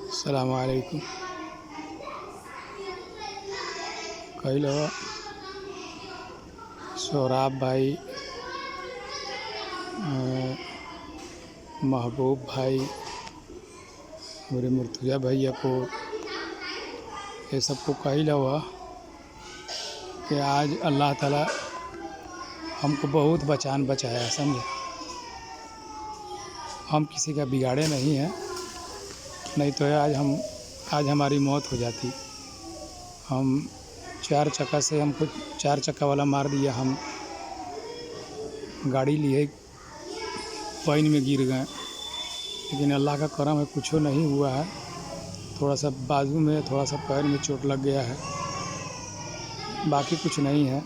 अस्सलाम वालेकुम। कई लोग सोहराब भाई, महबूब भाई, मेरे मुर्तज़ा भैया को, ये सबको कही लवा कि आज अल्लाह ताला हमको बहुत बचाया, समझे। हम किसी का बिगाड़े नहीं हैं, नहीं तो आज हमारी मौत हो जाती। हम 4 चक्का से हमको 4 चक्का वाला मार दिया। हम गाड़ी लिए पानी में गिर गए, लेकिन अल्लाह का करम है, कुछ नहीं हुआ है। थोड़ा सा बाजू में, थोड़ा सा पैर में चोट लग गया है, बाकी कुछ नहीं है।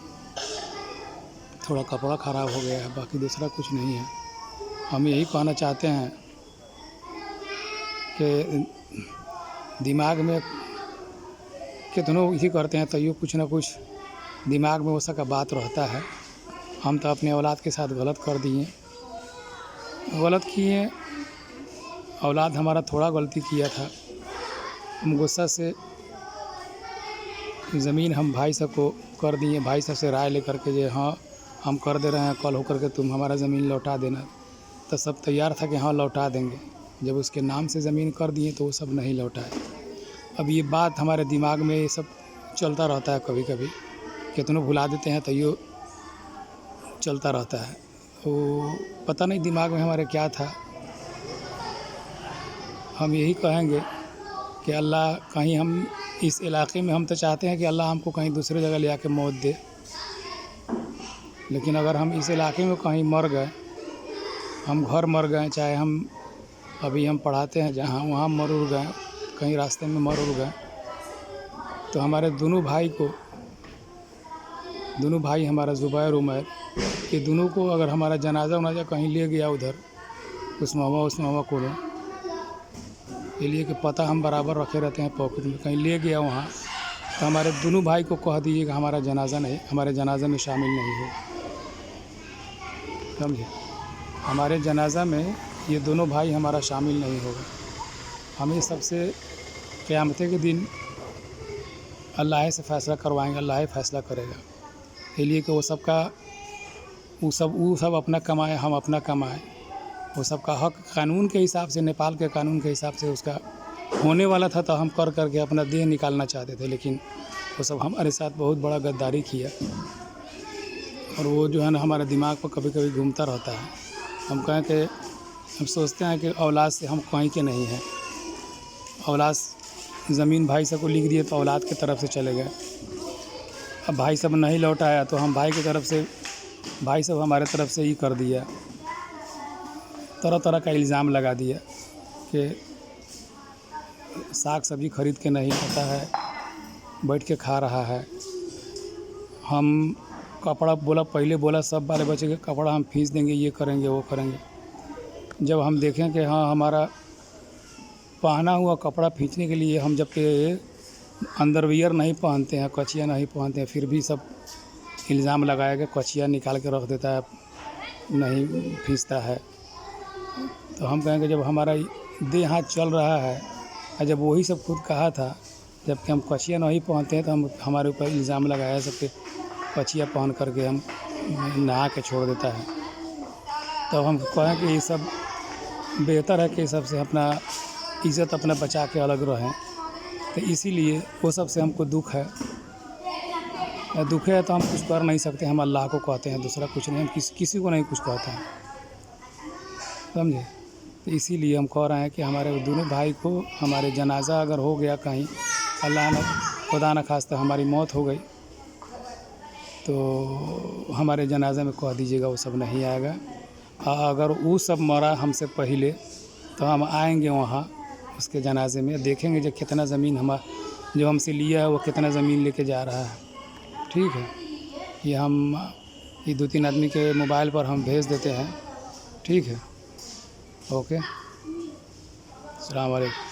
थोड़ा कपड़ा ख़राब हो गया है, बाकी दूसरा कुछ नहीं है। हम यही कहना चाहते हैं कि दिमाग में कितनों ही करते हैं, तैयो कुछ ना कुछ दिमाग में वैसा का बात रहता है। हम तो अपने औलाद के साथ गलत कर दिए, गलत किए। औलाद हमारा थोड़ा गलती किया था, हम गुस्सा से ज़मीन हम भाई साहब को कर दिए। भाई साहब से राय लेकर के जे हाँ हम कर दे रहे हैं, कल होकर के तुम हमारा ज़मीन लौटा देना। तो सब तैयार था कि हाँ लौटा देंगे। जब उसके नाम से ज़मीन कर दिए तो वो सब नहीं लौटाए। अब ये बात हमारे दिमाग में ये सब चलता रहता है, कभी कभी कितनों भुला देते हैं तो ये चलता रहता है। तो पता नहीं दिमाग में हमारे क्या था। हम यही कहेंगे कि अल्लाह कहीं हम इस इलाके में, हम तो चाहते हैं कि अल्लाह हमको कहीं दूसरी जगह ले आके मौत दे, लेकिन अगर हम इस इलाके में कहीं मर गए, हम घर मर गए, चाहे हम अभी हम पढ़ाते हैं जहाँ वहाँ मर उड़ गए, कहीं रास्ते में मर उड़ गए, तो हमारे दोनों भाई हमारा ज़ुबैर उमैर, ये दोनों को अगर हमारा जनाजा उनाजा कहीं ले गया उधर उस मामा को ये लिए कि पता हम बराबर रखे रहते हैं पॉकेट में, कहीं ले गया वहाँ, तो हमारे दोनों भाई को कह दीजिए कि हमारे जनाजा में शामिल नहीं हो, समझे। हमारे जनाजा में ये दोनों भाई हमारा शामिल नहीं होगा। हम ये सबसे क़यामत के दिन अल्लाह से फ़ैसला करवाएंगे, अल्लाह फ़ैसला करेगा। इसलिए कि वो सब अपना कमाए, हम अपना कमाए। वो सब का हक कानून के हिसाब से, नेपाल के कानून के हिसाब से उसका होने वाला था, तो हम कर करके अपना देह निकालना चाहते थे, लेकिन वो सब हमारे साथ बहुत बड़ा गद्दारी किया। और वो जो है ना हमारे दिमाग पर कभी कभी घूमता रहता है। हम कहें कि हम सोचते हैं कि औलाद से हम कहीं के नहीं हैं। औलाद ज़मीन भाई साहब को लिख दिए तो औलाद की तरफ से चले गए। अब भाई साहब नहीं लौटाया तो हम भाई की तरफ से, भाई साहब हमारे तरफ से ही कर दिया, तरह तरह का इल्ज़ाम लगा दिया कि साग सब्ज़ी ख़रीद के नहीं खाता है, बैठ के खा रहा है। हम कपड़ा पहले बोला सब बाले बच्चे के कपड़ा हम फीस देंगे, ये करेंगे वो करेंगे। जब हम देखें कि हाँ हमारा पहना हुआ कपड़ा खींचने के लिए हम जबकि अंडरवियर नहीं पहनते हैं, कछिया नहीं पहनते हैं, फिर भी सब इल्ज़ाम लगाया कि कछिया निकाल के रख देता है, नहीं खींचता है। तो हम कहेंगे जब हमारा देह हाथ चल रहा है, और जब वही सब खुद कहा था, जबकि हम कछिया नहीं पहनते हैं, तो हमारे ऊपर इल्ज़ाम लगाया सबके कछिया पहन करके हम नहा के छोड़ देता है। तो हम कहें कि ये सब बेहतर है कि सबसे अपना इज़्ज़त अपना बचा के अलग रहें। तो इसीलिए वो सब से हमको दुख है। दुख है तो हम कुछ कर नहीं सकते, हम अल्लाह को कहते हैं, दूसरा कुछ नहीं। हम किसी को नहीं कुछ कहते हैं, समझे। तो इसीलिए हम कह रहे हैं कि हमारे दोनों भाई को, हमारे जनाजा अगर हो गया कहीं, अल्लाह न खुदा न खास्ता हमारी मौत हो गई, तो हमारे जनाजा में कह दीजिएगा वो सब नहीं आएगा। अगर वो सब मरा हमसे पहले तो हम आएंगे वहाँ उसके जनाजे में, देखेंगे जो कितना ज़मीन जो हमसे लिया है वो कितना ज़मीन लेके जा रहा है। ठीक है, ये 2-3 आदमी के मोबाइल पर हम भेज देते हैं। ठीक है, ओके, अस्सलाम वालेकुम।